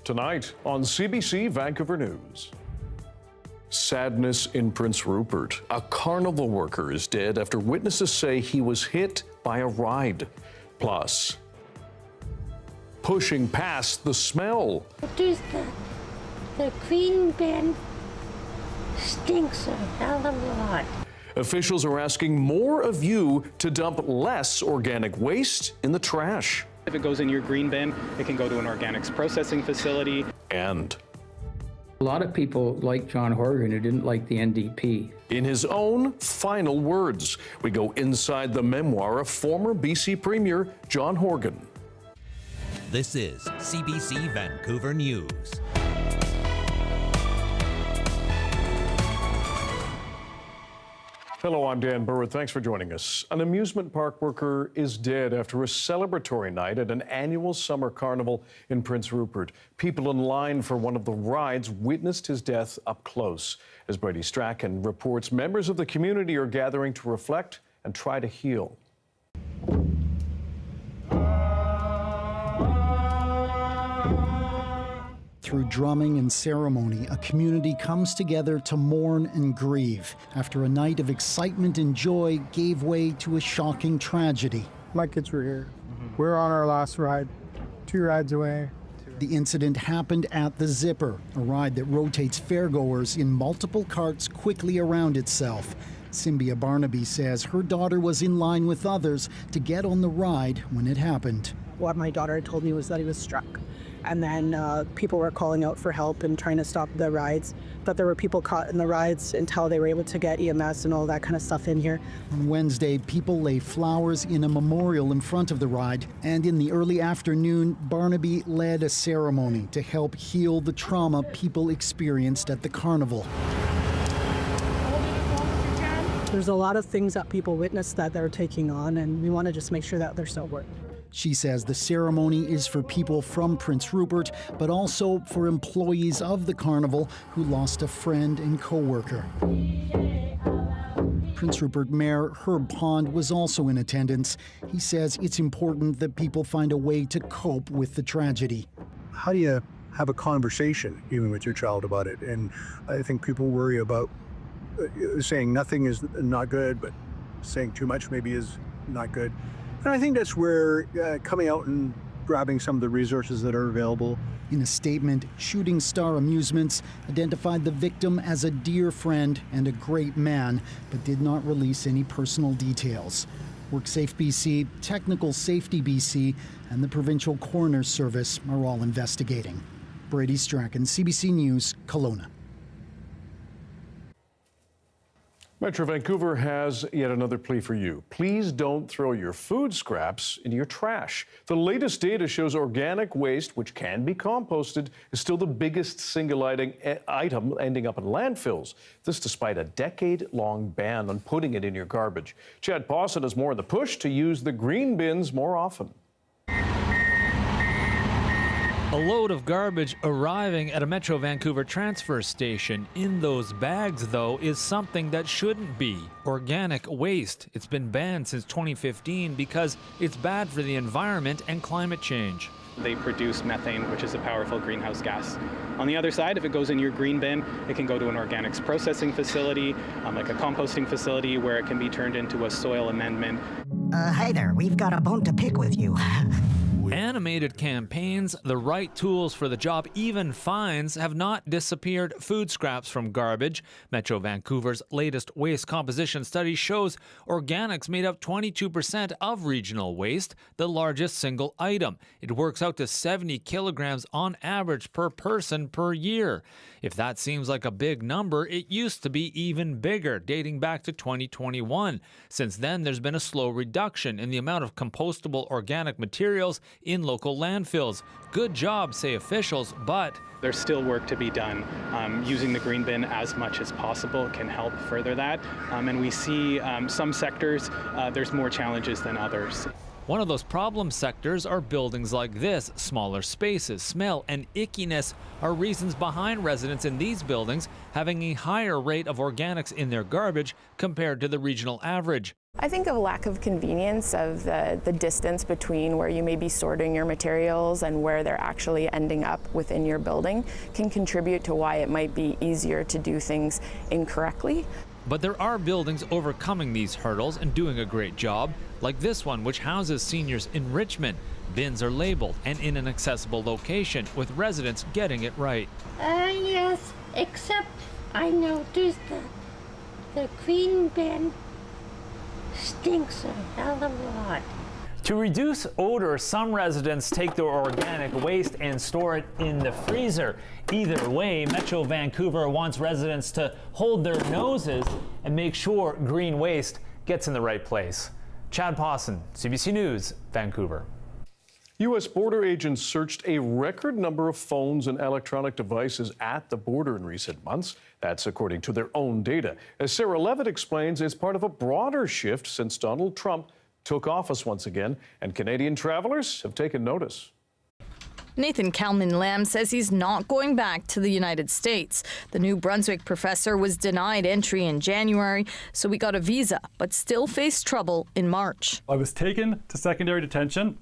Tonight on CBC Vancouver News. Sadness in Prince Rupert. A carnival worker is dead after witnesses say he was hit by a ride. Plus, pushing past the smell. There's the green bin stinks a hell of a lot. Officials are asking more of you to dump less organic waste in the trash. If it goes in your green bin, it can go to an organics processing facility. And a lot of people like John Horgan who didn't like the NDP. in his own final words, we go inside the memoir of former BC Premier John Horgan. This is CBC Vancouver News. Hello, I'm Dan Burritt. Thanks for joining us. An amusement park worker is dead after a celebratory night at an annual summer carnival in Prince Rupert. People in line for one of the rides witnessed his death up close. As Brady Strachan reports, members of the community are gathering to reflect and try to heal. Through drumming and ceremony, a community comes together to mourn and grieve after a night of excitement and joy gave way to a shocking tragedy. My kids were here. We're on our last ride, 2 rides away. The incident happened at the Zipper, a ride that rotates fairgoers in multiple carts quickly around itself. Cymbia Burnaby says her daughter was in line with others to get on the ride when it happened. What my daughter had told me was that he was struck. And then people were calling out for help and trying to stop the rides. But there were people caught in the rides until they were able to get EMS and all that kind of stuff in here. On Wednesday, people lay flowers in a memorial in front of the ride. And in the early afternoon, Burnaby led a ceremony to help heal the trauma people experienced at the carnival. There's a lot of things that people witness that they're taking on, and we want to just make sure that they're sober. She says the ceremony is for people from Prince Rupert, but also for employees of the carnival who lost a friend and co-worker. Prince Rupert Mayor Herb Pond was also in attendance. He says it's important that people find a way to cope with the tragedy. How do you have a conversation even with your child about it? And I think people worry about saying nothing is not good, but saying too much maybe is not good. And I think that's where coming out and grabbing some of the resources that are available. In a statement, Shooting Star Amusements identified the victim as a dear friend and a great man, but did not release any personal details. WorkSafe BC, Technical Safety BC, and the Provincial Coroner's Service are all investigating. Brady Strachan, CBC News, Kelowna. Metro Vancouver has yet another plea for you. Please don't throw your food scraps into your trash. The latest data shows organic waste, which can be composted, is still the biggest single item ending up in landfills. This despite a decade-long ban on putting it in your garbage. Chad Pawson has more on the push to use the green bins more often. A load of garbage arriving at a Metro Vancouver transfer station. In those bags, though, is something that shouldn't be. Organic waste. It's been banned since 2015 because it's bad for the environment and climate change. They produce methane, which is a powerful greenhouse gas. On the other side, if it goes in your green bin, it can go to an organics processing facility, like a composting facility where it can be turned into a soil amendment. Hi there, we've got a bone to pick with you. Animated campaigns, the right tools for the job, even fines have not disappeared food scraps from garbage. Metro Vancouver's latest waste composition study shows organics made up 22% of regional waste, the largest single item. It works out to 70 kilograms on average per person per year. If that seems like a big number, it used to be even bigger, dating back to 2021. Since then, there's been a slow reduction in the amount of compostable organic materials in local landfills. Good job, say officials, but there's still work to be done. Using the green bin as much as possible can help further that. And we see some sectors, there's more challenges than others. One of those problem sectors are buildings like this. Smaller spaces, smell, and ickiness are reasons behind residents in these buildings having a higher rate of organics in their garbage compared to the regional average. I think a lack of convenience of the distance between where you may be sorting your materials and where they're actually ending up within your building can contribute to why it might be easier to do things incorrectly. But there are buildings overcoming these hurdles and doing a great job, like this one, which houses seniors in Richmond. Bins are labeled and in an accessible location, with residents getting it right. Yes, except I noticed that the green bin stinks a hell of a lot. To reduce odor, some residents take their organic waste and store it in the freezer. Either way, Metro Vancouver wants residents to hold their noses and make sure green waste gets in the right place. Chad Pawson, CBC News, Vancouver. U.S. border agents searched a record number of phones and electronic devices at the border in recent months. That's according to their own data. As Sarah Levitt explains, it's part of a broader shift since Donald Trump took office once again, and Canadian travelers have taken notice. Nathan Kalman-Lamb says he's not going back to the United States. The New Brunswick professor was denied entry in January, so he got a visa, but still faced trouble in March. I was taken to secondary detention.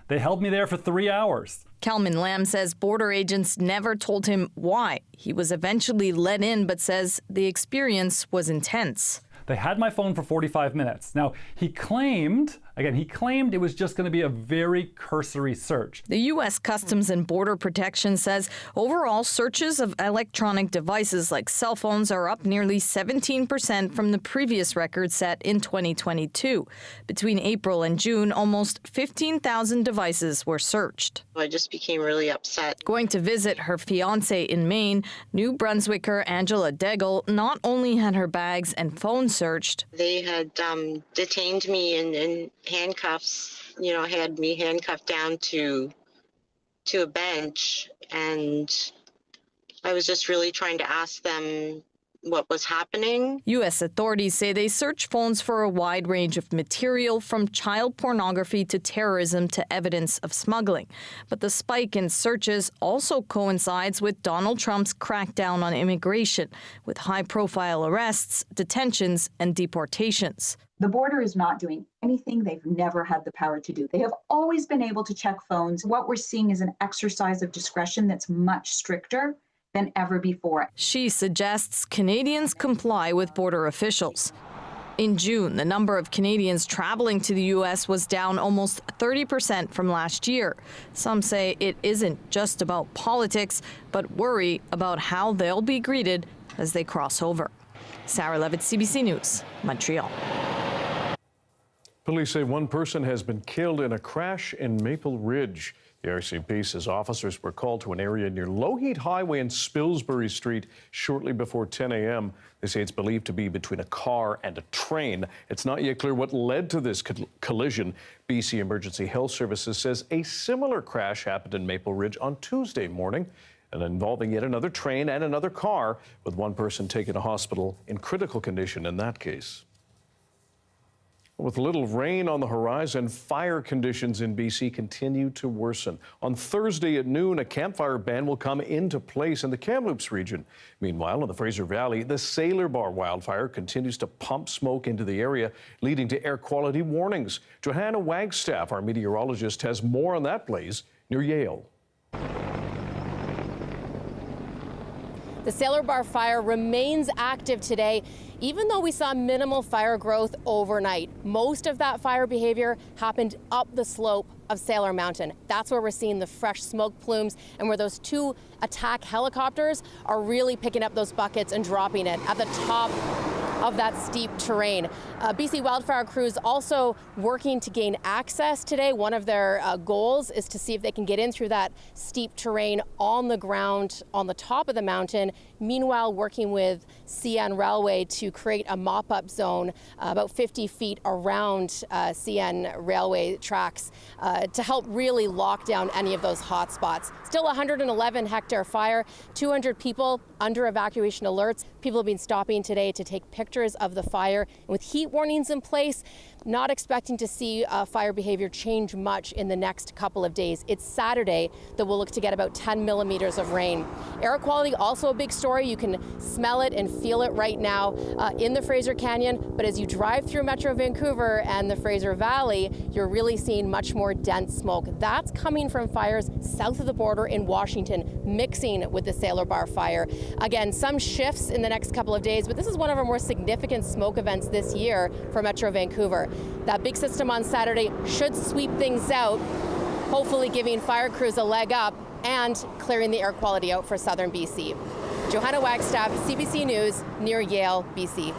They held me there for 3 hours. Kalman-Lamb says border agents never told him why. He was eventually let in, but says the experience was intense. They had my phone for 45 minutes. Now, he claimed it was just going to be a very cursory search. The U.S. Customs and Border Protection says overall searches of electronic devices like cell phones are up nearly 17% from the previous record set in 2022. Between April and June, almost 15,000 devices were searched. I just became really upset. Going to visit her fiancé in Maine, New Brunswicker Angela Degel not only had her bags and phone searched. They had detained me in handcuffs, had me handcuffed down to a bench, and I was just really trying to ask them what was happening. U.S. authorities say they search phones for a wide range of material, from child pornography to terrorism to evidence of smuggling. But the spike in searches also coincides with Donald Trump's crackdown on immigration, with high-profile arrests, detentions, and deportations. The border is not doing anything they've never had the power to do. They have always been able to check phones. What we're seeing is an exercise of discretion that's much stricter than ever before. She suggests Canadians comply with border officials. In June, the number of Canadians traveling to the U.S. was down almost 30% from last year. Some say it isn't just about politics, but worry about how they'll be greeted as they cross over. Sarah Levitt, CBC News, Montreal. Police say one person has been killed in a crash in Maple Ridge. The RCMP says officers were called to an area near Lougheed Highway and Spilsbury Street shortly before 10 a.m. They say it's believed to be between a car and a train. It's not yet clear what led to this collision. BC Emergency Health Services says a similar crash happened in Maple Ridge on Tuesday morning, and involving yet another train and another car, with one person taken to hospital in critical condition in that case. With little rain on the horizon, fire conditions in BC continue to worsen. On Thursday at noon, a campfire ban will come into place in the Kamloops region. Meanwhile, in the Fraser Valley, the Sailor Bar wildfire continues to pump smoke into the area, leading to air quality warnings. Johanna Wagstaff, our meteorologist, has more on that blaze near Yale. The Sailor Bar fire remains active today, even though we saw minimal fire growth overnight. Most of that fire behavior happened up the slope of Sailor Mountain. That's where we're seeing the fresh smoke plumes and where those two attack helicopters are really picking up those buckets and dropping it at the top of that steep terrain. BC wildfire crews also working to gain access today. One of their goals is to see if they can get in through that steep terrain on the ground on the top of the mountain. Meanwhile, working with CN Railway to create a mop-up zone about 50 feet around CN Railway tracks to help really lock down any of those hot spots. Still 111 hectare fire, 200 people under evacuation alerts. People have been stopping today to take pictures of the fire. And with heat warnings in place, not expecting to see fire behavior change much in the next couple of days. It's Saturday that we'll look to get about 10 millimeters of rain. Air quality also a big story. You can smell it and feel it right now in the Fraser Canyon, but as you drive through Metro Vancouver and the Fraser Valley, you're really seeing much more dense smoke. That's coming from fires south of the border in Washington, mixing with the Sailor Bar fire. Again, some shifts in the next couple of days, but this is one of our more significant smoke events this year for Metro Vancouver. That big system on Saturday should sweep things out, hopefully giving fire crews a leg up and clearing the air quality out for southern BC. Johanna Wagstaff, CBC News, near Yale, BC.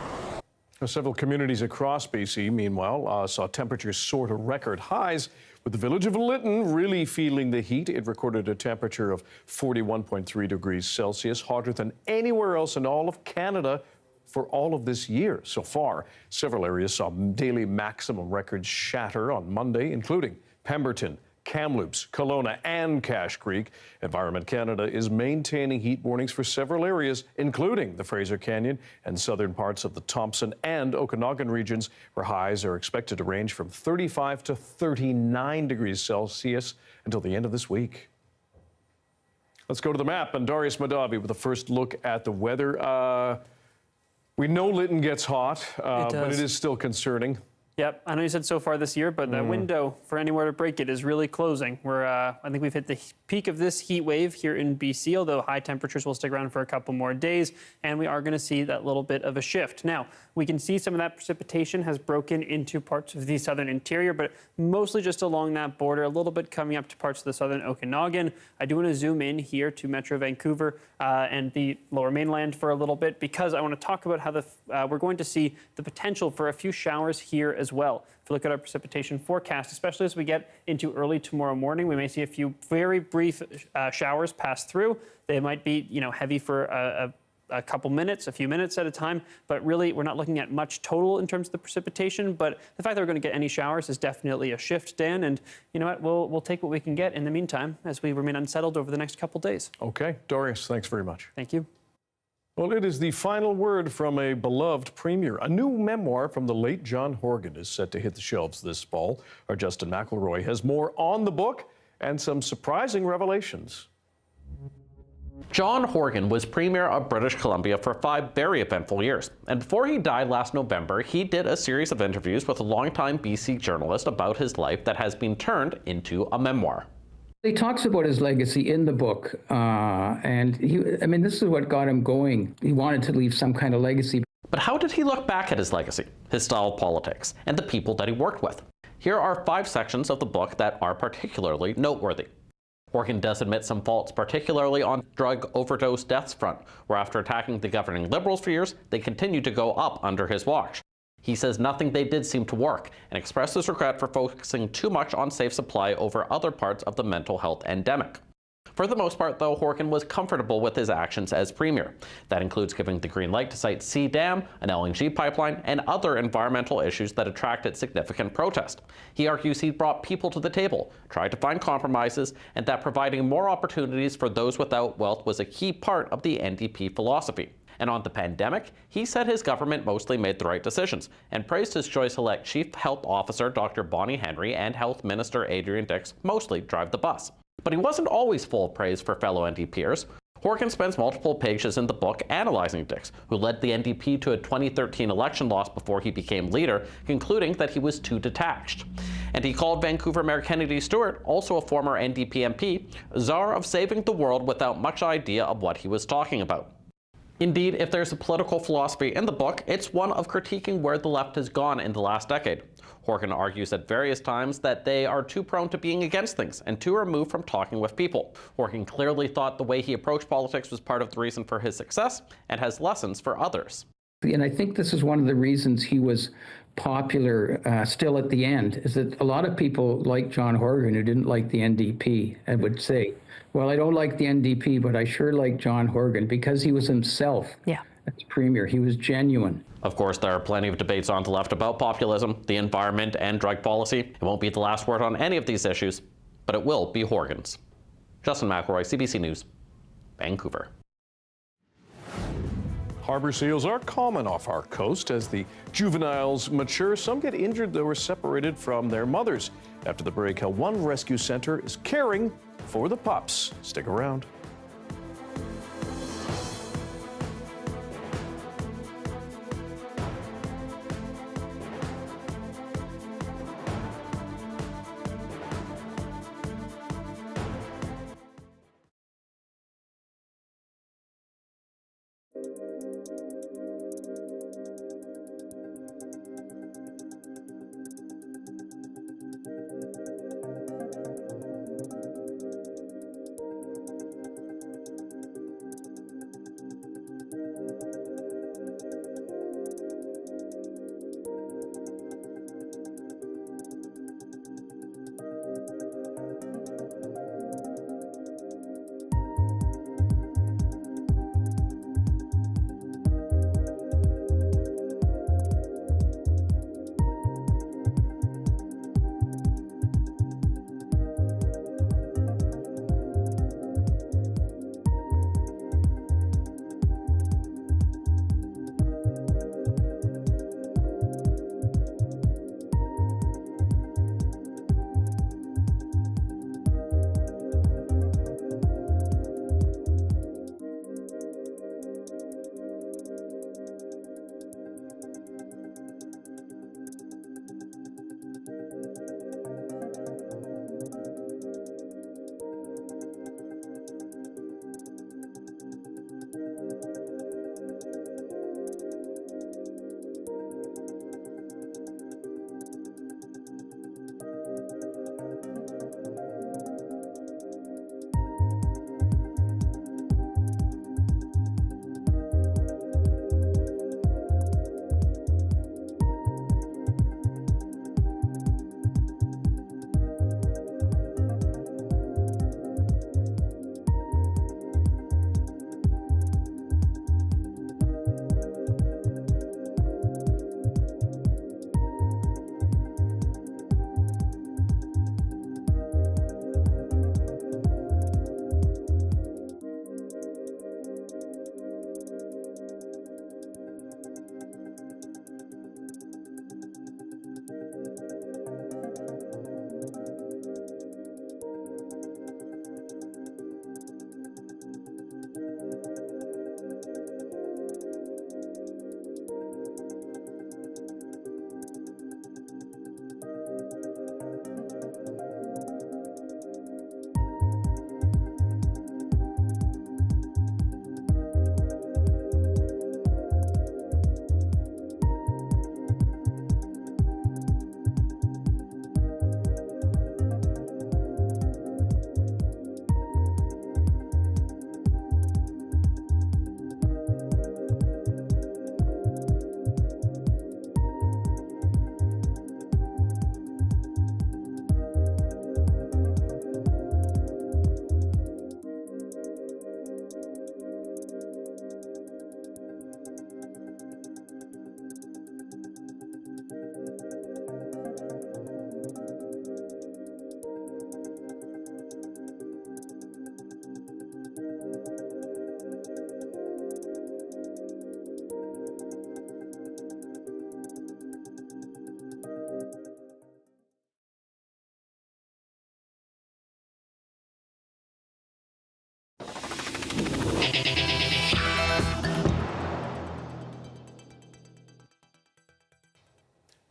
Several communities across BC, meanwhile, saw temperatures soar to record highs, with the village of Lytton really feeling the heat. It recorded a temperature of 41.3 degrees Celsius, hotter than anywhere else in all of Canada for all of this year so far. Several areas saw daily maximum records shatter on Monday, including Pemberton, Kamloops, Kelowna, and Cache Creek. Environment Canada is maintaining heat warnings for several areas, including the Fraser Canyon and southern parts of the Thompson and Okanagan regions, where highs are expected to range from 35 to 39 degrees Celsius until the end of this week. Let's go to the map, and Darius Madavi with the first look at the weather. We know Lytton gets hot, but it is still concerning. Yep, I know you said so far this year, but the window for anywhere to break it is really closing. I think we've hit the peak of this heat wave here in BC, although high temperatures will stick around for a couple more days, and we are going to see that little bit of a shift. Now, we can see some of that precipitation has broken into parts of the southern interior, but mostly just along that border, a little bit coming up to parts of the southern Okanagan. I do want to zoom in here to Metro Vancouver and the lower mainland for a little bit, because I want to talk about how we're going to see the potential for a few showers here as well. If we look at our precipitation forecast, especially as we get into early tomorrow morning, we may see a few very brief showers pass through. They might be, heavy for a couple minutes, a few minutes at a time, but really we're not looking at much total in terms of the precipitation. But the fact that we're going to get any showers is definitely a shift, Dan. And you know what? We'll take what we can get in the meantime as we remain unsettled over the next couple days. Okay, Darius, thanks very much. Thank you. Well, it is the final word from a beloved premier. A new memoir from the late John Horgan is set to hit the shelves this fall. Our Justin McElroy has more on the book and some surprising revelations. John Horgan was Premier of British Columbia for 5 very eventful years. And before he died last November, he did a series of interviews with a longtime BC journalist about his life that has been turned into a memoir. He talks about his legacy in the book, and this is what got him going. He wanted to leave some kind of legacy. But how did he look back at his legacy, his style of politics, and the people that he worked with? Here are 5 sections of the book that are particularly noteworthy. Horgan does admit some faults, particularly on drug overdose deaths front, where after attacking the governing Liberals for years, they continued to go up under his watch. He says nothing they did seemed to work, and expresses regret for focusing too much on safe supply over other parts of the mental health endemic. For the most part, though, Horgan was comfortable with his actions as Premier. That includes giving the green light to site C Dam, an LNG pipeline, and other environmental issues that attracted significant protest. He argues he brought people to the table, tried to find compromises, and that providing more opportunities for those without wealth was a key part of the NDP philosophy. And on the pandemic, he said his government mostly made the right decisions, and praised his choice-elect Chief Health Officer Dr. Bonnie Henry and Health Minister Adrian Dix mostly drive the bus. But he wasn't always full of praise for fellow NDPers. Horgan spends multiple pages in the book analyzing Dix, who led the NDP to a 2013 election loss before he became leader, concluding that he was too detached. And he called Vancouver Mayor Kennedy Stewart, also a former NDP MP, czar of saving the world without much idea of what he was talking about. Indeed, if there's a political philosophy in the book, it's one of critiquing where the left has gone in the last decade. Horgan argues at various times that they are too prone to being against things and too removed from talking with people. Horgan clearly thought the way he approached politics was part of the reason for his success and has lessons for others. And I think this is one of the reasons he was popular still at the end, is that a lot of people like John Horgan who didn't like the NDP and would say, well, I don't like the NDP, but I sure like John Horgan, because he was himself. Yeah. As Premier, he was genuine. Of course, there are plenty of debates on the left about populism, the environment, and drug policy. It won't be the last word on any of these issues, but it will be Horgan's. Justin McElroy, CBC News, Vancouver. Harbor seals are common off our coast. As the juveniles mature, some get injured that were separated from their mothers. After the break, how one rescue center is caring for the pups. Stick around.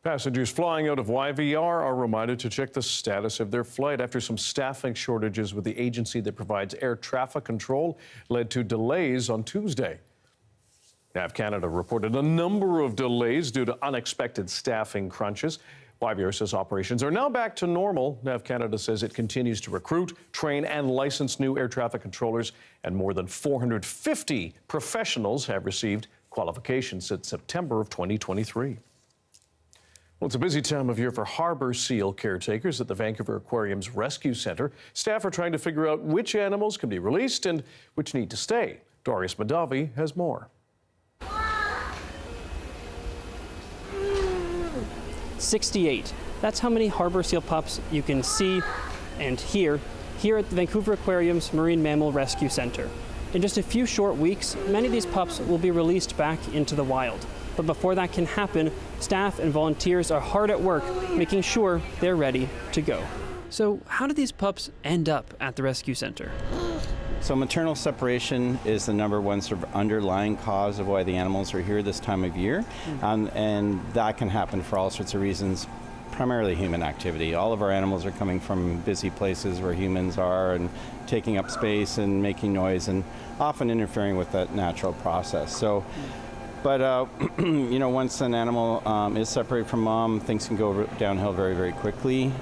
Passengers flying out of YVR are reminded to check the status of their flight after some staffing shortages with the agency that provides air traffic control led to delays on Tuesday. NAV Canada reported a number of delays due to unexpected staffing crunches. YVR says operations are now back to normal. NAV Canada says it continues to recruit, train, and license new air traffic controllers, and more than 450 professionals have received qualifications since September of 2023. Well, it's a busy time of year for harbor seal caretakers at the Vancouver Aquarium's Rescue Centre. Staff are trying to figure out which animals can be released and which need to stay. Darius Madavi has more. 68. That's how many harbor seal pups you can see and hear here at the Vancouver Aquarium's Marine Mammal Rescue Center. In just a few short weeks, many of these pups will be released back into the wild. But before that can happen, staff and volunteers are hard at work making sure they're ready to go. So how did these pups end up at the rescue center? So maternal separation is the #1 sort of underlying cause of why the animals are here this time of year. And that can happen for all sorts of reasons, primarily human activity. All of our animals are coming from busy places where humans are and taking up space and making noise and often interfering with that natural process. So, but you know, once an animal is separated from mom, things can go downhill very, very quickly.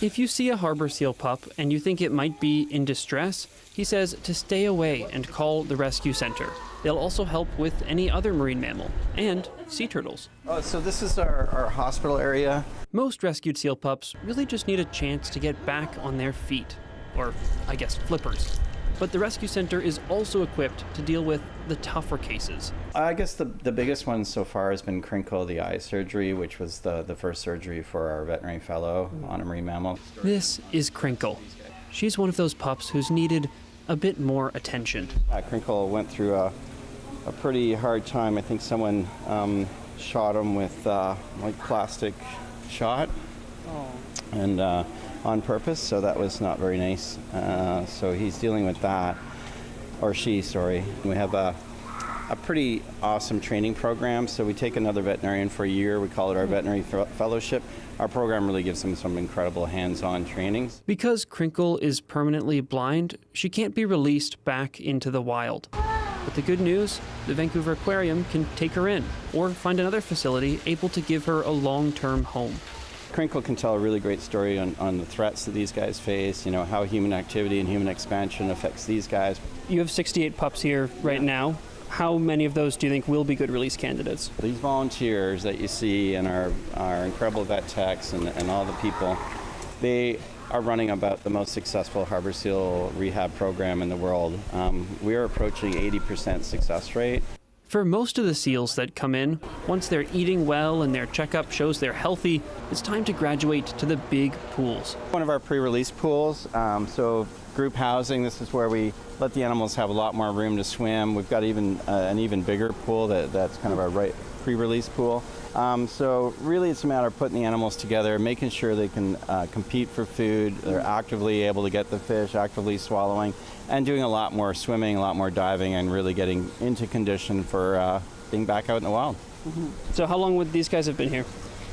If you see a harbor seal pup and you think it might be in distress, he says to stay away and call the rescue center. They'll also help with any other marine mammal and sea turtles. So this is our hospital area. Most rescued seal pups really just need a chance to get back on their feet, or I guess flippers. But the rescue center is also equipped to deal with the tougher cases. I guess the biggest one so far has been Crinkle, the eye surgery, which was the first surgery for our veterinary fellow on a marine mammal. This is Crinkle. She's one of those pups who's needed a bit more attention. Crinkle went through a pretty hard time. I think someone shot him with like plastic shot. And on purpose, so that was not very nice. So he's dealing with that, or she, sorry. We have a pretty awesome training program, so we take another veterinarian for a year. We call it our veterinary fellowship. Our program really gives them some incredible hands-on trainings. Because Crinkle is permanently blind, she can't be released back into the wild. But the good news, the Vancouver Aquarium can take her in, or find another facility able to give her a long-term home. Crinkle can tell a really great story on the threats that these guys face, you know, how human activity and human expansion affects these guys. You have 68 pups here right now. How many of those do you think will be good release candidates? These volunteers that you see and our incredible vet techs and all the people, they are running about the most successful harbor seal rehab program in the world. We are approaching 80% success rate. For most of the seals that come in, once they're eating well and their checkup shows they're healthy, it's time to graduate to the big pools. One of our pre-release pools, so group housing, this is where we let the animals have a lot more room to swim. We've got an even bigger pool that's kind of our pre-release pool. So really it's a matter of putting the animals together, making sure they can compete for food, they're actively able to get the fish, actively swallowing, and doing a lot more swimming, a lot more diving, and really getting into condition for being back out in the wild. So how long would these guys have been here?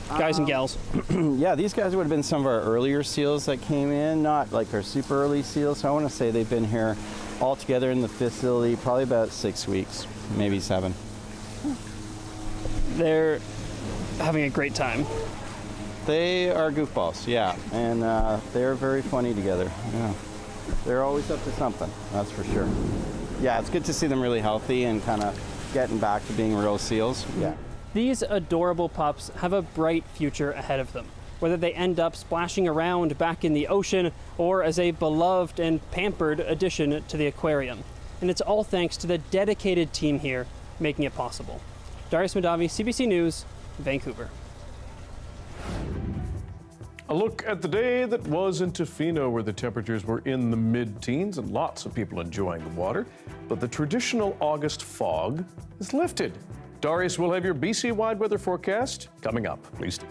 Guys and gals? Yeah, these guys would have been some of our earlier seals that came in, not like our super early seals. So I want to say they've been here all together in the facility probably about 6 weeks, maybe 7. They're having a great time. They are goofballs, yeah, and they're very funny together. Yeah, they're always up to something, that's for sure. Yeah, it's good to see them really healthy and kind of getting back to being real seals. Yeah. These adorable pups have a bright future ahead of them, whether they end up splashing around back in the ocean or as a beloved and pampered addition to the aquarium. And it's all thanks to the dedicated team here making it possible. Darius Madavi, CBC News, Vancouver. A look at the day that was in Tofino, where the temperatures were in the mid-teens and lots of people enjoying the water. But the traditional August fog is lifted. Darius will have your BC-wide weather forecast coming up. Please do.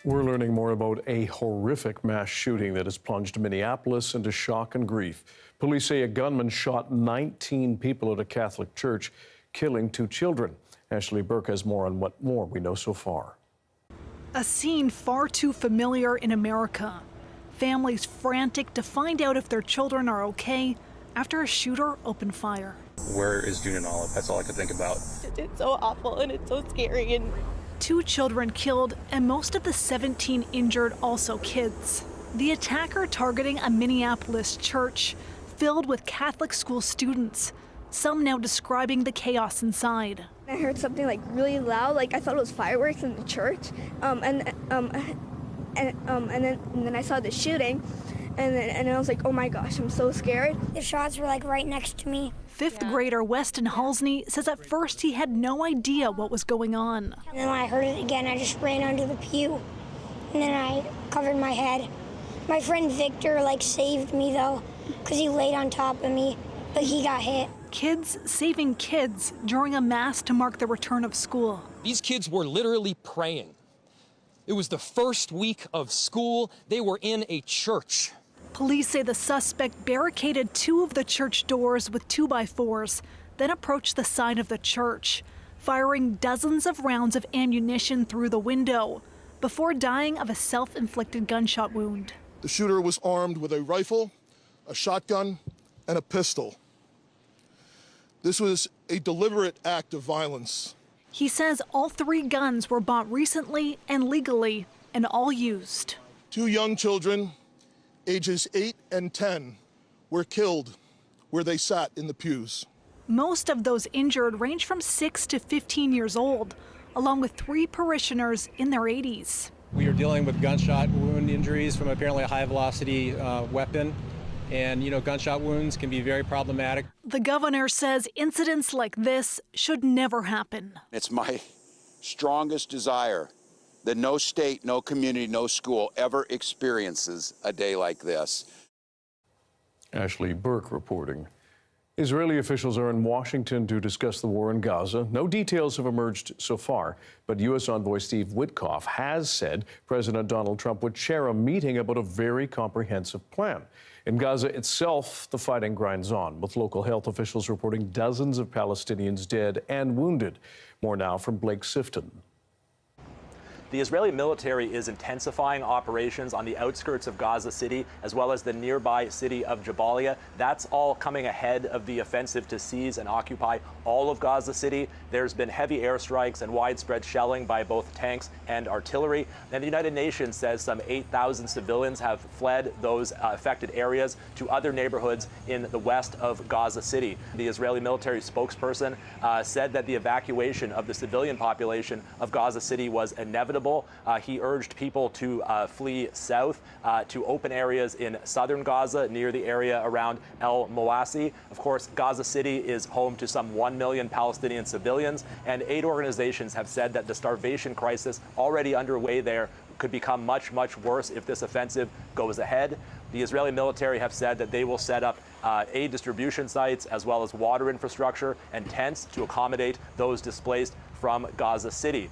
We're learning more about a horrific mass shooting that has plunged Minneapolis into shock and grief. Police say a gunman shot 19 people at a Catholic church, killing 2 children. Ashley Burke has more on what more we know so far. A scene far too familiar in America. Families frantic to find out if their children are okay after a shooter opened fire. Where is June and Olive? That's all I could think about. It's so awful and it's so scary. And 2 children killed and most of the 17 injured, also kids. The attacker targeting a Minneapolis church filled with Catholic school students, some now describing the chaos inside. I heard something like really loud, like I thought it was fireworks in the church, and then I saw the shooting, and I was like, oh my gosh, I'm so scared. The shots were like right next to me. 5th grader Weston Halsney says at first he had no idea what was going on. And then when I heard it again, I just ran under the pew, and then I covered my head. My friend Victor saved me though, because he laid on top of me, but he got hit. Kids saving kids during a mass to mark the return of school. These kids were literally praying. It was the first week of school. They were in a church. Police say the suspect barricaded 2 of the church doors with 2x4s, then approached the side of the church, firing dozens of rounds of ammunition through the window, before dying of a self-inflicted gunshot wound. The shooter was armed with a rifle, a shotgun, and a pistol. This was a deliberate act of violence. He says all 3 guns were bought recently and legally, and all used. 2 young children, ages 8 and 10, were killed where they sat in the pews. Most of those injured range from 6 to 15 years old, along with 3 parishioners in their 80s. We are dealing with gunshot wound injuries from apparently a high-velocity weapon. And, gunshot wounds can be very problematic. The governor says incidents like this should never happen. It's my strongest desire that no state, no community, no school ever experiences a day like this. Ashley Burke reporting. Israeli officials are in Washington to discuss the war in Gaza. No details have emerged so far, but U.S. Envoy Steve Witkoff has said President Donald Trump would chair a meeting about a very comprehensive plan. In Gaza itself, the fighting grinds on, with local health officials reporting dozens of Palestinians dead and wounded. More now from Blake Sifton. The Israeli military is intensifying operations on the outskirts of Gaza City, as well as the nearby city of Jabalia. That's all coming ahead of the offensive to seize and occupy all of Gaza City. There's been heavy airstrikes and widespread shelling by both tanks and artillery. And the United Nations says some 8,000 civilians have fled those affected areas to other neighborhoods in the west of Gaza City. The Israeli military spokesperson said that the evacuation of the civilian population of Gaza City was inevitable. He urged people to flee south to open areas in southern Gaza near the area around El Mawasi. Of course, Gaza City is home to some 1 million Palestinian civilians, and aid organizations have said that the starvation crisis already underway there could become much, much worse if this offensive goes ahead. The Israeli military have said that they will set up aid distribution sites as well as water infrastructure and tents to accommodate those displaced from Gaza City.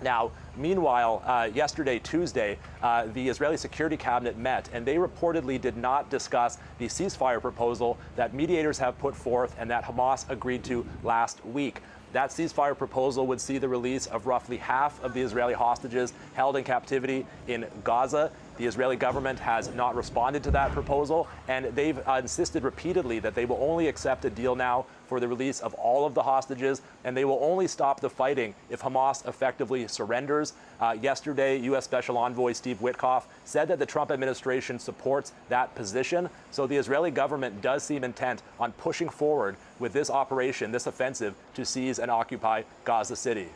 Now, meanwhile, yesterday, Tuesday, the Israeli Security Cabinet met, and they reportedly did not discuss the ceasefire proposal that mediators have put forth and that Hamas agreed to last week. That ceasefire proposal would see the release of roughly half of the Israeli hostages held in captivity in Gaza. The Israeli government has not responded to that proposal, and they've insisted repeatedly that they will only accept a deal now for the release of all of the hostages, and they will only stop the fighting if Hamas effectively surrenders. Yesterday, U.S. Special Envoy Steve Witkoff said that the Trump administration supports that position. So the Israeli government does seem intent on pushing forward with this operation, this offensive, to seize and occupy Gaza City.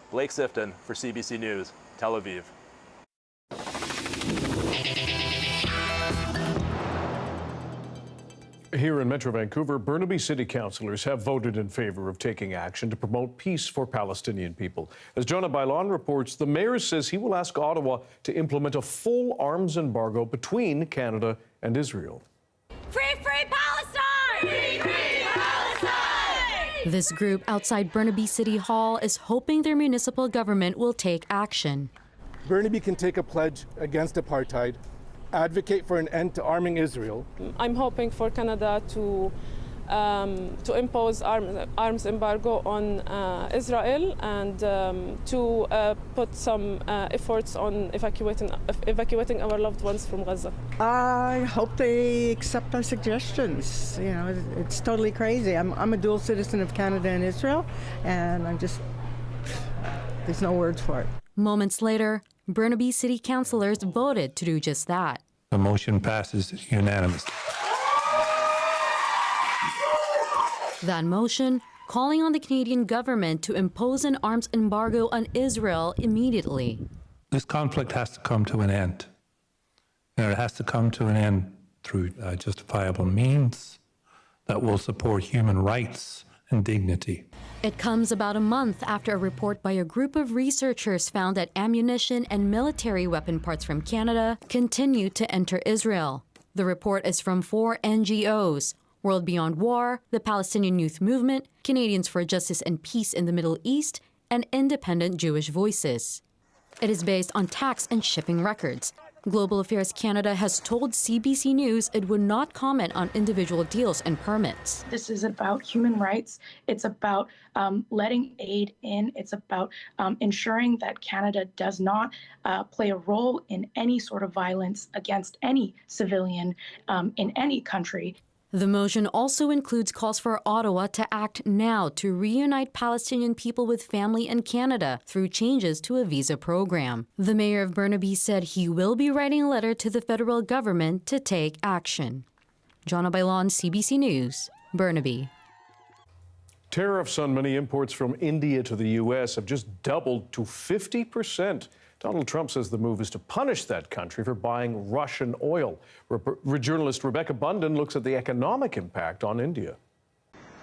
Blake Sifton for CBC News, Tel Aviv. Here in Metro Vancouver, Burnaby city councillors have voted in favor of taking action to promote peace for Palestinian people. As Jonah Bailon reports, the mayor says he will ask Ottawa to implement a full arms embargo between Canada and Israel. Free, free Palestine! Free, free Palestine! This group outside Burnaby City Hall is hoping their municipal government will take action. Burnaby can take a pledge against apartheid, advocate for an end to arming Israel. I'm hoping for Canada to impose arms embargo on Israel and to put some efforts on evacuating our loved ones from Gaza. I hope they accept our suggestions. You know, it's totally crazy. I'm a dual citizen of Canada and Israel, and there's no words for it. Moments later, Burnaby City Councillors voted to do just that. The motion passes unanimously. That motion calling on the Canadian government to impose an arms embargo on Israel immediately. This conflict has to come to an end. And it has to come to an end through justifiable means that will support human rights and dignity. It comes about a month after a report by a group of researchers found that ammunition and military weapon parts from Canada continue to enter Israel. The report is from 4 NGOs: World Beyond War, the Palestinian Youth Movement, Canadians for Justice and Peace in the Middle East, and Independent Jewish Voices. It is based on tax and shipping records. Global Affairs Canada has told CBC News it would not comment on individual deals and permits. This is about human rights. It's about letting aid in. It's about ensuring that Canada does not play a role in any sort of violence against any civilian in any country. The motion also includes calls for Ottawa to act now to reunite Palestinian people with family in Canada through changes to a visa program. The mayor of Burnaby said he will be writing a letter to the federal government to take action. Jonna Bailon, CBC News, Burnaby. Tariffs on many imports from India to the U.S. have just doubled to 50%. Donald Trump says the move is to punish that country for buying Russian oil. Journalist Rebecca Bunden looks at the economic impact on India.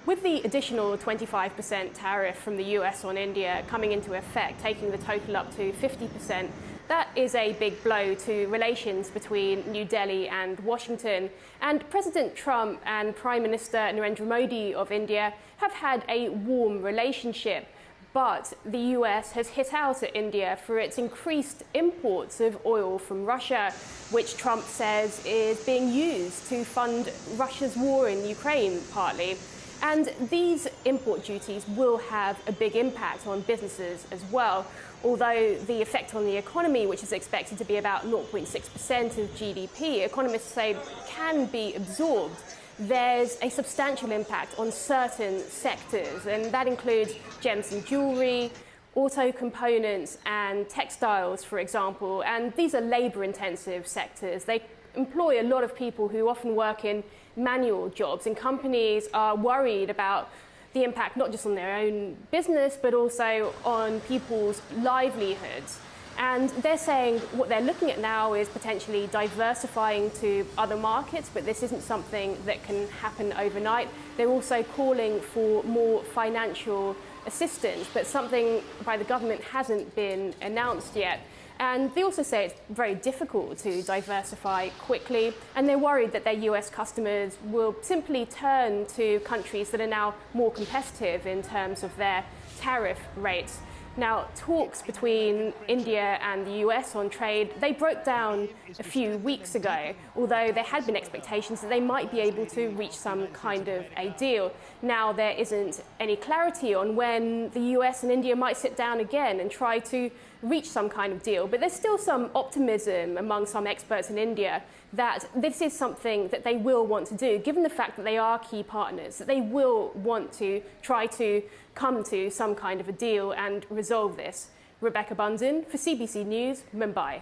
With the additional 25% tariff from the US on India coming into effect, taking the total up to 50%, that is a big blow to relations between New Delhi and Washington. And President Trump and Prime Minister Narendra Modi of India have had a warm relationship. But the US has hit out at India for its increased imports of oil from Russia, which Trump says is being used to fund Russia's war in Ukraine, partly. And these import duties will have a big impact on businesses as well. Although the effect on the economy, which is expected to be about 0.6% of GDP, economists say can be absorbed. There's a substantial impact on certain sectors, and that includes gems and jewelry, auto components and textiles, for example. And these are labor-intensive sectors. They employ a lot of people who often work in manual jobs, and companies are worried about the impact not just on their own business, but also on people's livelihoods. And they're saying what they're looking at now is potentially diversifying to other markets, but this isn't something that can happen overnight. They're also calling for more financial assistance, but something by the government hasn't been announced yet. And they also say it's very difficult to diversify quickly, and they're worried that their US customers will simply turn to countries that are now more competitive in terms of their tariff rates. Now, talks between India and the US on trade, they broke down a few weeks ago, although there had been expectations that they might be able to reach some kind of a deal. Now, there isn't any clarity on when the US and India might sit down again and try to reach some kind of deal. But there's still some optimism among some experts in India that this is something that they will want to do, given the fact that they are key partners, that they will want to try to come to some kind of a deal and resolve this. Rebecca Bunden for CBC News, Mumbai.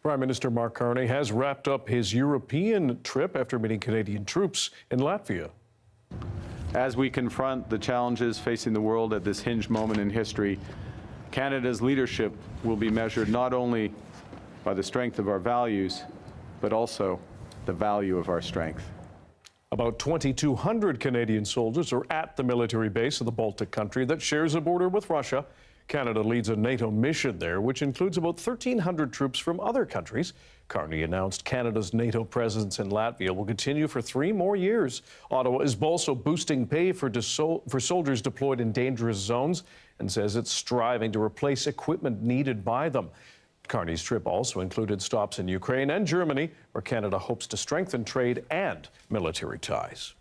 Prime Minister Mark Carney has wrapped up his European trip after meeting Canadian troops in Latvia. As we confront the challenges facing the world at this hinged moment in history, Canada's leadership will be measured not only by the strength of our values, but also the value of our strength. About 2,200 Canadian soldiers are at the military base of the Baltic country that shares a border with Russia. Canada leads a NATO mission there, which includes about 1,300 troops from other countries. Carney announced Canada's NATO presence in Latvia will continue for 3 more years. Ottawa is also boosting pay for soldiers deployed in dangerous zones and says it's striving to replace equipment needed by them. Carney's trip also included stops in Ukraine and Germany, where Canada hopes to strengthen trade and military ties.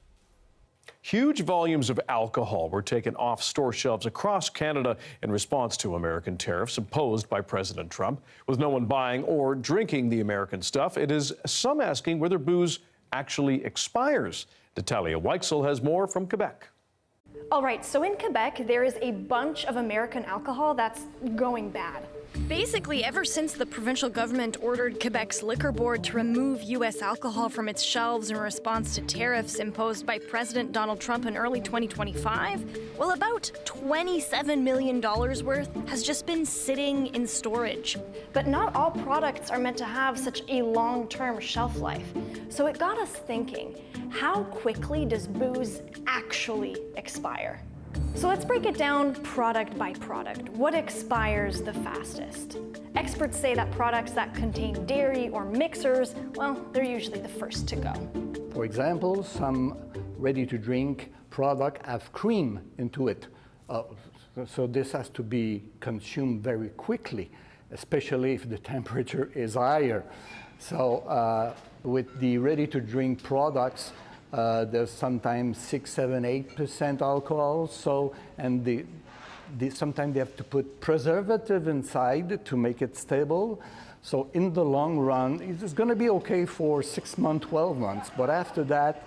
Huge volumes of alcohol were taken off store shelves across Canada in response to American tariffs imposed by President Trump. With no one buying or drinking the American stuff, it is some asking whether booze actually expires. Natalia Weichsel has more from Quebec. All right, so in Quebec, there is a bunch of American alcohol that's going bad. Basically, ever since the provincial government ordered Quebec's liquor board to remove U.S. alcohol from its shelves in response to tariffs imposed by President Donald Trump in early 2025, well, about $27 million worth has just been sitting in storage. But not all products are meant to have such a long-term shelf life. So it got us thinking, how quickly does booze actually expire? So let's break it down product by product. What expires the fastest? Experts say that products that contain dairy or mixers, well, they're usually the first to go. For example, some ready-to-drink product have cream into it. So this has to be consumed very quickly, especially if the temperature is higher. So with the ready-to-drink products, there's sometimes 6, 7, 8% alcohol. So, and sometimes they have to put preservative inside to make it stable. So in the long run, it's going to be okay for 6 months, 12 months. But after that,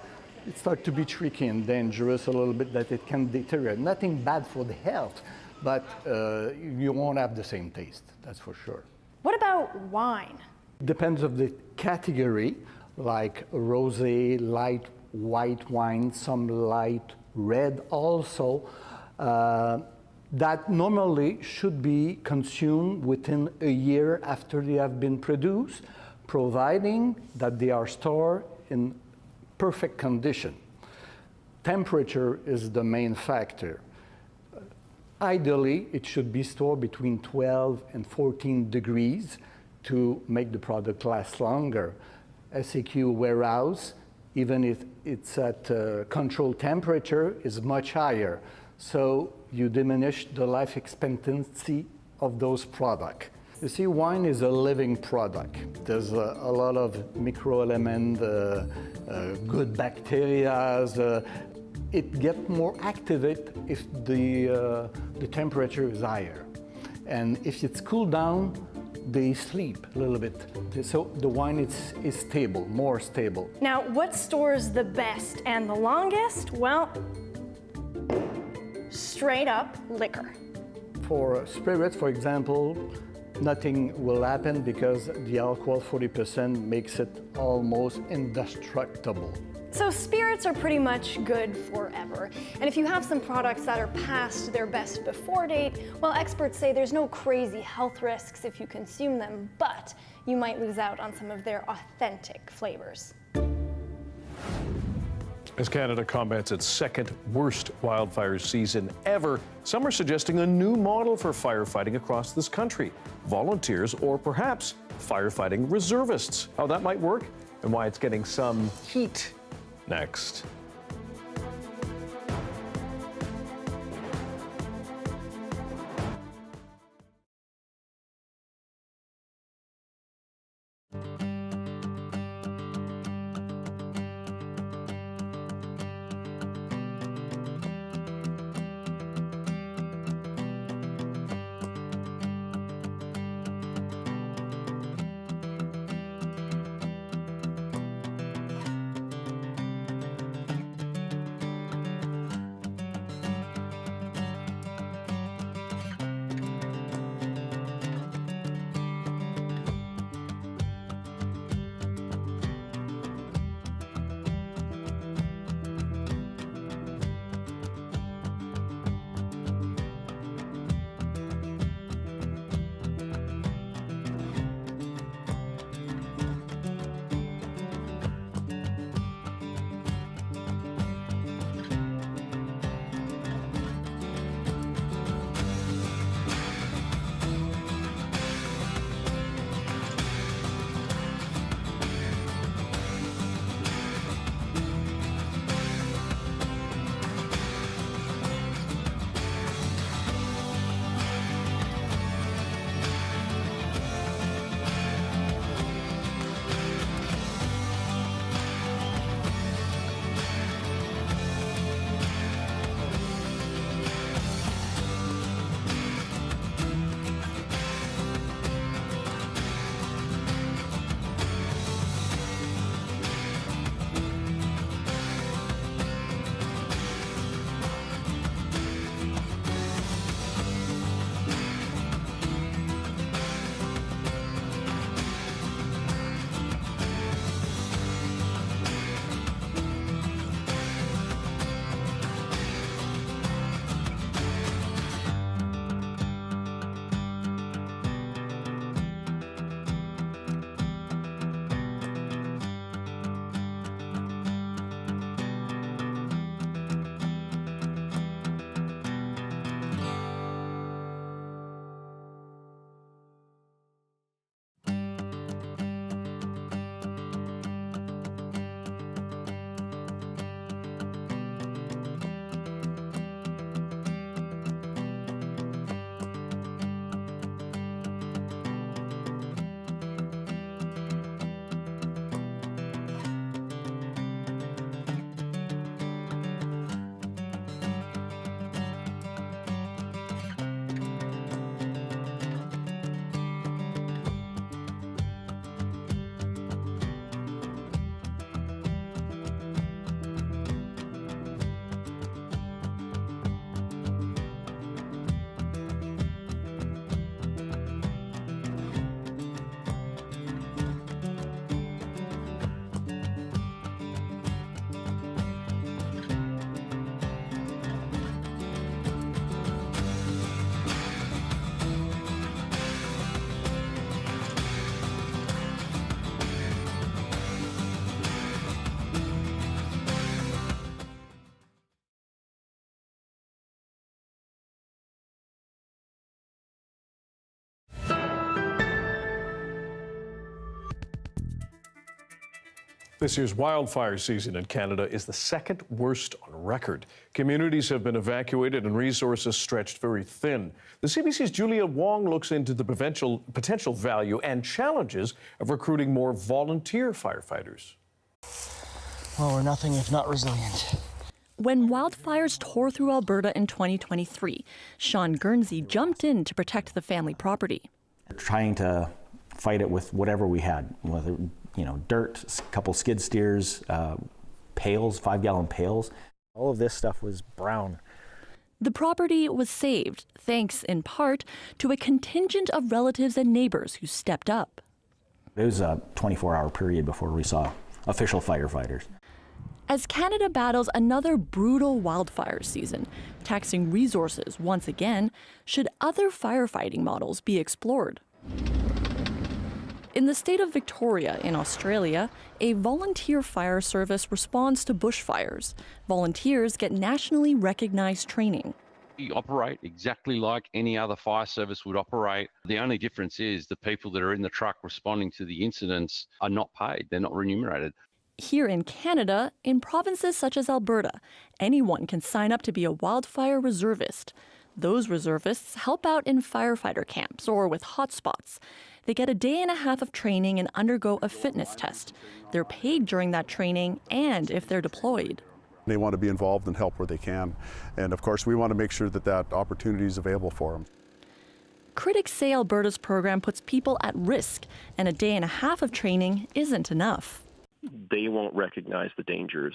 it starts to be tricky and dangerous a little bit, that it can deteriorate. Nothing bad for the health, but you won't have the same taste, that's for sure. What about wine? Depends on the category, like rosé, light white wine, some light red also, that normally should be consumed within a year after they have been produced, providing that they are stored in perfect condition. Temperature is the main factor. Ideally, it should be stored between 12 and 14 degrees to make the product last longer. SAQ warehouse, even if it's at controlled temperature, is much higher. So you diminish the life expectancy of those products. You see, wine is a living product. There's a lot of microelements, good bacteria. It gets more activated if the temperature is higher. And if it's cooled down, they sleep a little bit. So the wine is stable, more stable. Now, what stores the best and the longest? Well, straight up liquor. For spirits, for example, nothing will happen because the alcohol, 40%, makes it almost indestructible. So spirits are pretty much good forever. And if you have some products that are past their best before date, well, experts say there's no crazy health risks if you consume them, but you might lose out on some of their authentic flavors. As Canada combats its second worst wildfire season ever, some are suggesting a new model for firefighting across this country. Volunteers or perhaps firefighting reservists. How that might work and why it's getting some heat. Next. This year's wildfire season in Canada is the second worst on record. Communities have been evacuated and resources stretched very thin. The CBC's Julia Wong looks into the potential value and challenges of recruiting more volunteer firefighters. Well, we're nothing if not resilient. When wildfires tore through Alberta in 2023, Sean Guernsey jumped in to protect the family property. Trying to fight it with whatever we had, whether dirt, a couple skid steers, pails, 5-gallon pails. All of this stuff was brown. The property was saved, thanks in part to a contingent of relatives and neighbors who stepped up. It was a 24-hour period before we saw official firefighters. As Canada battles another brutal wildfire season, taxing resources once again, should other firefighting models be explored? In the state of Victoria in Australia, a volunteer fire service responds to bushfires. Volunteers get nationally recognized training. We operate exactly like any other fire service would operate. The only difference is the people that are in the truck responding to the incidents are not paid. They're not remunerated. Here in Canada, in provinces such as Alberta, anyone can sign up to be a wildfire reservist. Those reservists help out in firefighter camps or with hotspots. They get a day and a half of training and undergo a fitness test. They're paid during that training and if they're deployed. They want to be involved and help where they can. And of course, we want to make sure that that opportunity is available for them. Critics say Alberta's program puts people at risk, and a day and a half of training isn't enough. They won't recognize the dangers.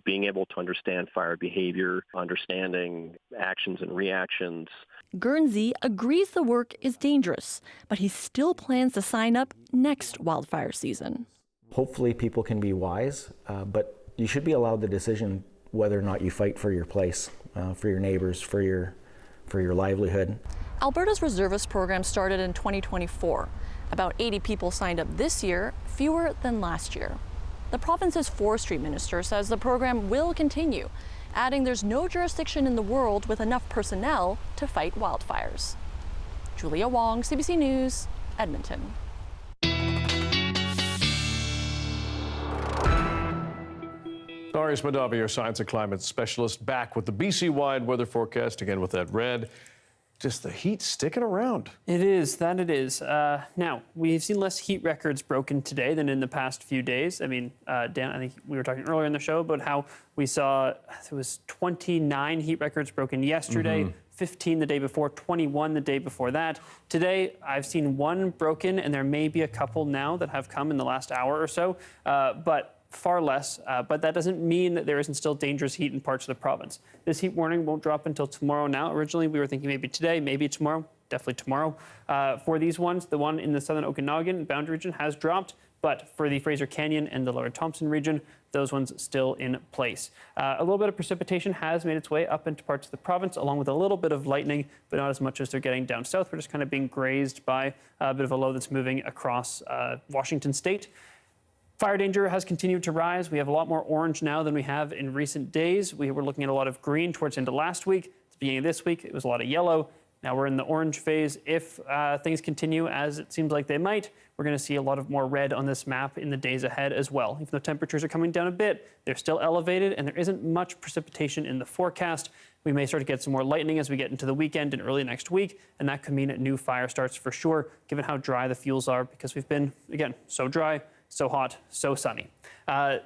Being able to understand fire behavior, understanding actions and reactions. Guernsey agrees the work is dangerous, but he still plans to sign up next wildfire season. Hopefully people can be wise, but you should be allowed the decision whether or not you fight for your place, for your neighbors, for your livelihood. Alberta's reservist program started in 2024. About 80 people signed up this year, fewer than last year. The province's forestry minister says the program will continue, adding there's no jurisdiction in the world with enough personnel to fight wildfires. Julia Wong, CBC News, Edmonton. Darius Madavi, our science and climate specialist, back with the BC-wide weather forecast, again with that red. Just the heat sticking around. It is, that it is. Now, we've seen less heat records broken today than in the past few days. I mean, Dan, I think we were talking earlier in the show about how we saw, it was 29 heat records broken yesterday, 15 the day before, 21 the day before that. Today, I've seen one broken, and there may be a couple now that have come in the last hour or so, but far less, but that doesn't mean that there isn't still dangerous heat in parts of the province. This heat warning won't drop until tomorrow now. Originally, we were thinking maybe today, maybe tomorrow, definitely tomorrow. For these ones, the one in the southern Okanagan boundary region has dropped, but for the Fraser Canyon and the lower Thompson region, those ones still in place. A little bit of precipitation has made its way up into parts of the province, along with a little bit of lightning, but not as much as they're getting down south. We're just kind of being grazed by a bit of a low that's moving across Washington state. Fire danger has continued to rise. We have a lot more orange now than we have in recent days. We were looking at a lot of green towards the end of last week. At the beginning of this week, it was a lot of yellow. Now we're in the orange phase. If things continue as it seems like they might, we're going to see a lot of more red on this map in the days ahead as well. Even though temperatures are coming down a bit, they're still elevated, and there isn't much precipitation in the forecast. We may start to get some more lightning as we get into the weekend and early next week, and that could mean new fire starts for sure, given how dry the fuels are, because we've been, again, so dry, so hot, so sunny.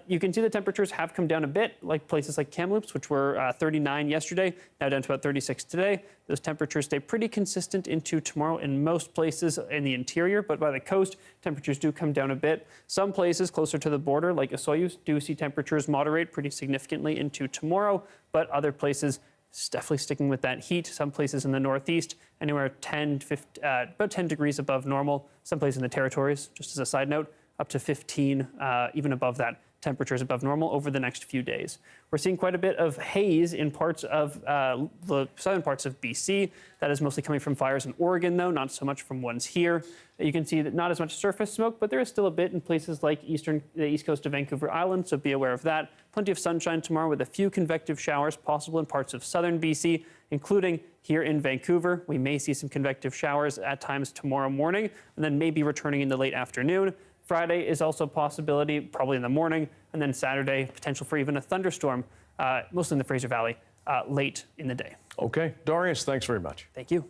You can see the temperatures have come down a bit, like places like Kamloops, which were 39 yesterday, now down to about 36 today. Those temperatures stay pretty consistent into tomorrow in most places in the interior, but by the coast, temperatures do come down a bit. Some places closer to the border, like Osoyoos, do see temperatures moderate pretty significantly into tomorrow, but other places definitely sticking with that heat. Some places in the northeast, anywhere about 10 degrees above normal. Some places in the territories, just as a side note, up to 15, even above that, temperatures above normal over the next few days. We're seeing quite a bit of haze in parts of the southern parts of BC. That is mostly coming from fires in Oregon, though, not so much from ones here. You can see that not as much surface smoke, but there is still a bit in places like the east coast of Vancouver Island, so be aware of that. Plenty of sunshine tomorrow with a few convective showers possible in parts of southern BC, including here in Vancouver. We may see some convective showers at times tomorrow morning, and then maybe returning in the late afternoon. Friday is also a possibility, probably in the morning, and then Saturday, potential for even a thunderstorm, mostly in the Fraser Valley, late in the day. Okay, Darius, thanks very much. Thank you.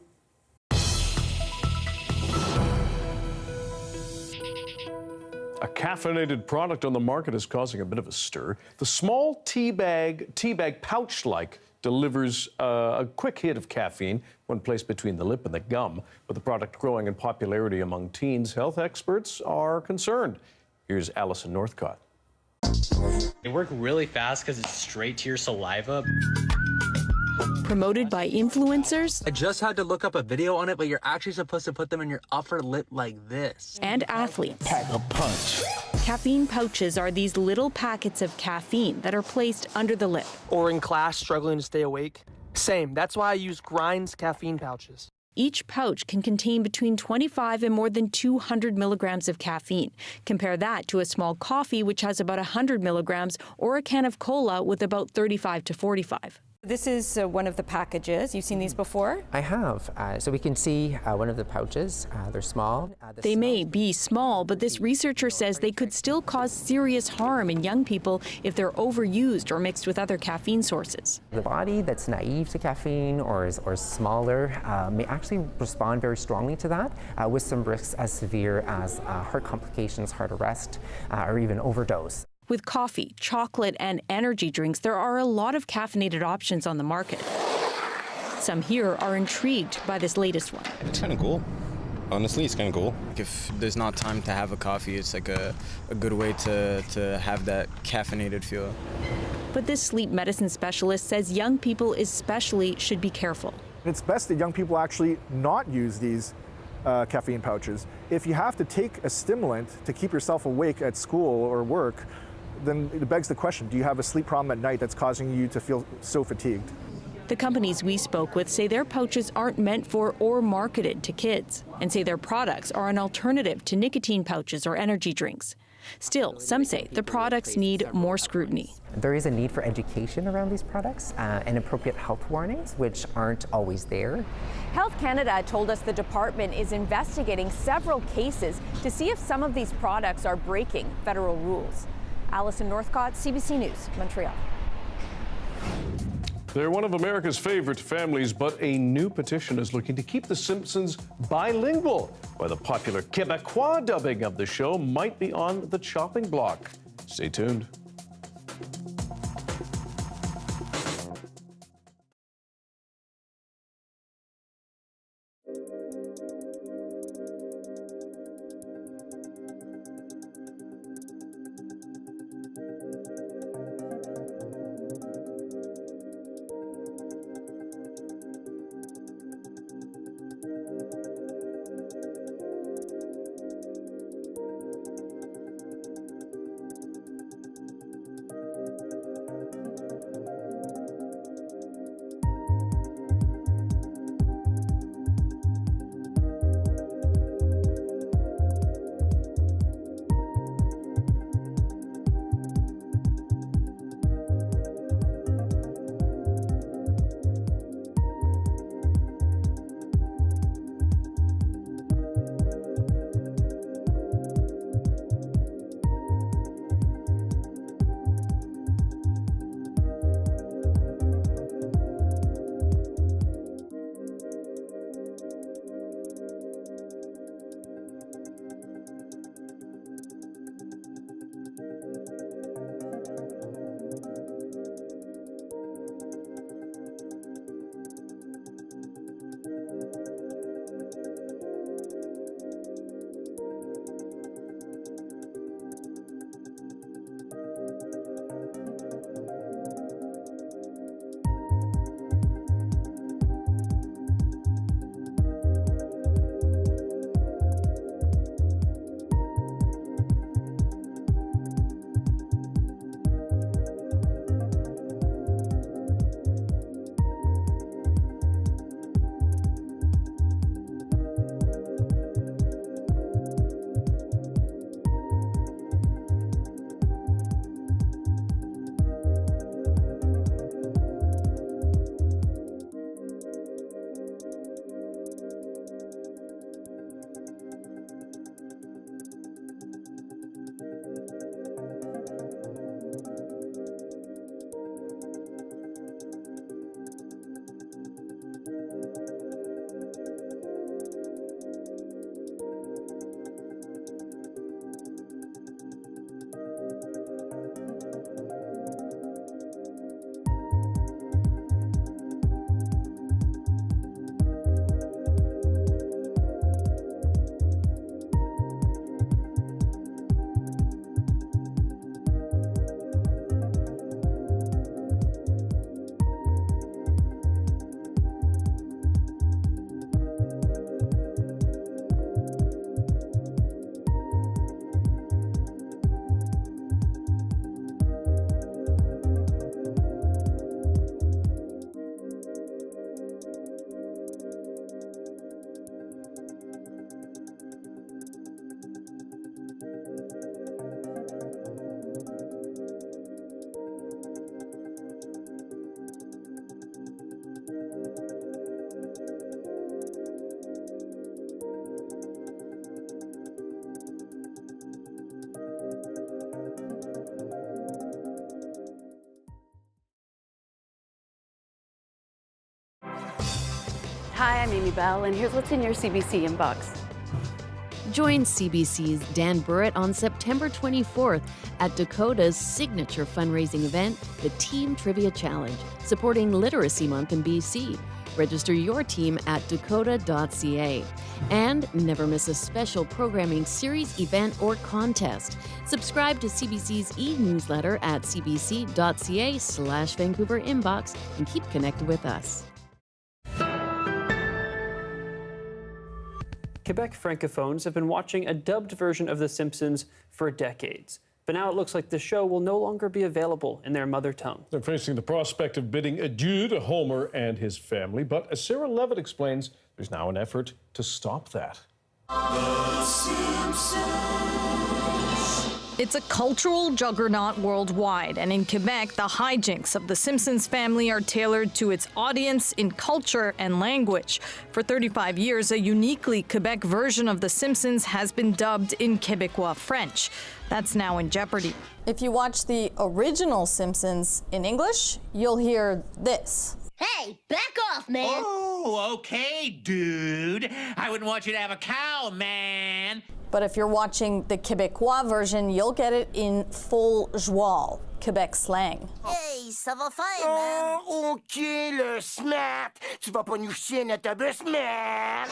A caffeinated product on the market is causing a bit of a stir. The small tea bag pouch-like delivers a quick hit of caffeine when placed between the lip and the gum. With the product growing in popularity among teens, health experts are concerned. Here's Allison Northcott. They work really fast because it's straight to your saliva. Promoted by influencers. I just had to look up a video on it, but you're actually supposed to put them in your upper lip like this. And athletes. Pack a punch. Caffeine pouches are these little packets of caffeine that are placed under the lip. Or in class, struggling to stay awake. Same. That's why I use Grind's caffeine pouches. Each pouch can contain between 25 and more than 200 milligrams of caffeine. Compare that to a small coffee, which has about 100 milligrams, or a can of cola with about 35 to 45. This is one of the packages. You've seen these before? I have. So we can see one of the pouches. They're small. They may be small, but this researcher says they could still cause serious harm in young people if they're overused or mixed with other caffeine sources. The body that's naive to caffeine or smaller may actually respond very strongly to that, with some risks as severe as heart complications, heart arrest, or even overdose. With coffee, chocolate, and energy drinks, there are a lot of caffeinated options on the market. Some here are intrigued by this latest one. It's kind of cool. Honestly, it's kind of cool. If there's not time to have a coffee, it's like a good way to have that caffeinated feel. But this sleep medicine specialist says young people especially should be careful. It's best that young people actually not use these caffeine pouches. If you have to take a stimulant to keep yourself awake at school or work, then it begs the question, do you have a sleep problem at night that's causing you to feel so fatigued? The companies we spoke with say their pouches aren't meant for or marketed to kids, and say their products are an alternative to nicotine pouches or energy drinks. Still, some say the products need more scrutiny. There is a need for education around these products and appropriate health warnings, which aren't always there. Health Canada told us the department is investigating several cases to see if some of these products are breaking federal rules. Allison Northcott, CBC News, Montreal. They're one of America's favorite families, but a new petition is looking to keep the Simpsons bilingual. Why the popular Quebecois dubbing of the show might be on the chopping block. Stay tuned. Hi, I'm Amy Bell, and here's what's in your CBC inbox. Join CBC's Dan Burritt on September 24th at Dakota's signature fundraising event, the Team Trivia Challenge, supporting Literacy Month in BC. Register your team at dakota.ca. And never miss a special programming series, event, or contest. Subscribe to CBC's e-newsletter at cbc.ca/Vancouver inbox and keep connected with us. Quebec francophones have been watching a dubbed version of The Simpsons for decades. But now it looks like the show will no longer be available in their mother tongue. They're facing the prospect of bidding adieu to Homer and his family. But as Sarah Levitt explains, there's now an effort to stop that. The Simpsons. It's a cultural juggernaut worldwide, and in Quebec, the hijinks of the Simpsons family are tailored to its audience in culture and language. For 35 years, a uniquely Quebec version of The Simpsons has been dubbed in Québécois French. That's now in jeopardy. If you watch the original Simpsons in English, you'll hear this. Hey, back off, man! Oh, okay, dude. I wouldn't want you to have a cow, man. But if you're watching the Québécois version, you'll get it in full joual, Quebec slang. Hey, ça va faire, man? Oh, OK, le smart. Tu vas pas nous chier un autobus, man.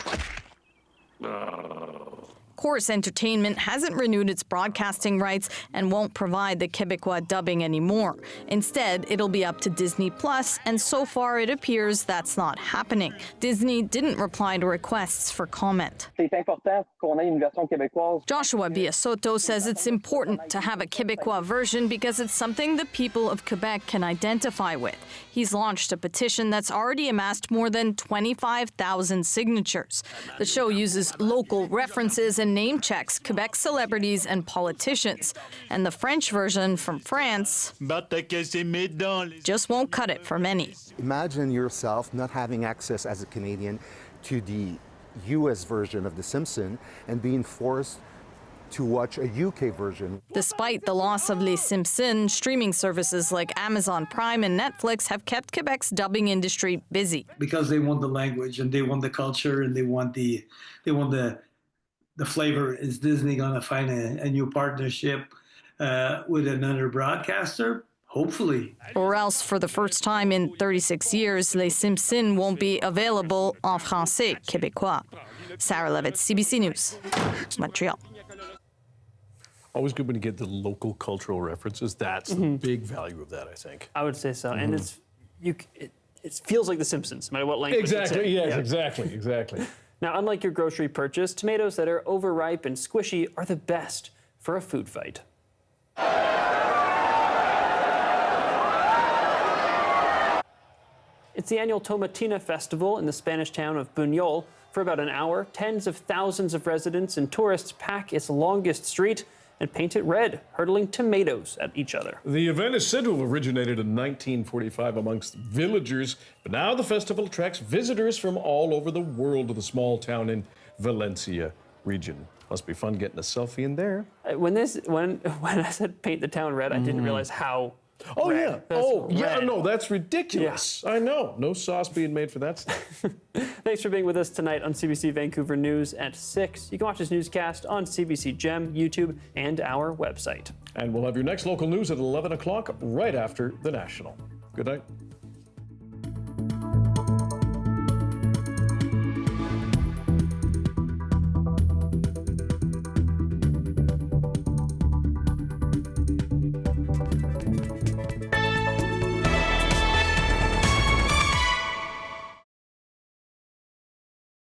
Chorus Entertainment hasn't renewed its broadcasting rights and won't provide the Québécois dubbing anymore. Instead, it'll be up to Disney+, and so far it appears that's not happening. Disney didn't reply to requests for comment. C'est important qu'on ait une version québécoise. Joshua Biasotto says it's important to have a Québécois version because it's something the people of Quebec can identify with. He's launched a petition that's already amassed more than 25,000 signatures. The show uses local references and name checks Quebec celebrities and politicians. And the French version from France just won't cut it for many. Imagine yourself not having access as a Canadian to the US version of The Simpsons and being forced to watch a UK version. Despite the loss of Les Simpsons, streaming services like Amazon Prime and Netflix have kept Quebec's dubbing industry busy. Because they want the language and they want the culture and they want the flavor. Is Disney going to find a new partnership with another broadcaster? Hopefully. Or else, for the first time in 36 years, Les Simpsons won't be available en français québécois. Sarah Levitt, CBC News, Montreal. Always good when you get the local cultural references. That's the big value of that, I think. I would say so. And it feels like The Simpsons, no matter what language Exactly, it's in. yes, Yeah. exactly. Now, unlike your grocery purchase, tomatoes that are overripe and squishy are the best for a food fight. It's the annual Tomatina Festival in the Spanish town of Buñol. For about an hour, tens of thousands of residents and tourists pack its longest street and paint it red, hurtling tomatoes at each other. The event is said to have originated in 1945 amongst villagers, but now the festival attracts visitors from all over the world to the small town in Valencia region. Must be fun getting a selfie in there. When I said paint the town red, I didn't realize how Oh, red. yeah. That's red. No, that's ridiculous. Yeah. I know. No sauce being made for that stuff. Thanks for being with us tonight on CBC Vancouver News at 6. You can watch this newscast on CBC Gem, YouTube, and our website. And we'll have your next local news at 11 o'clock right after the National. Good night.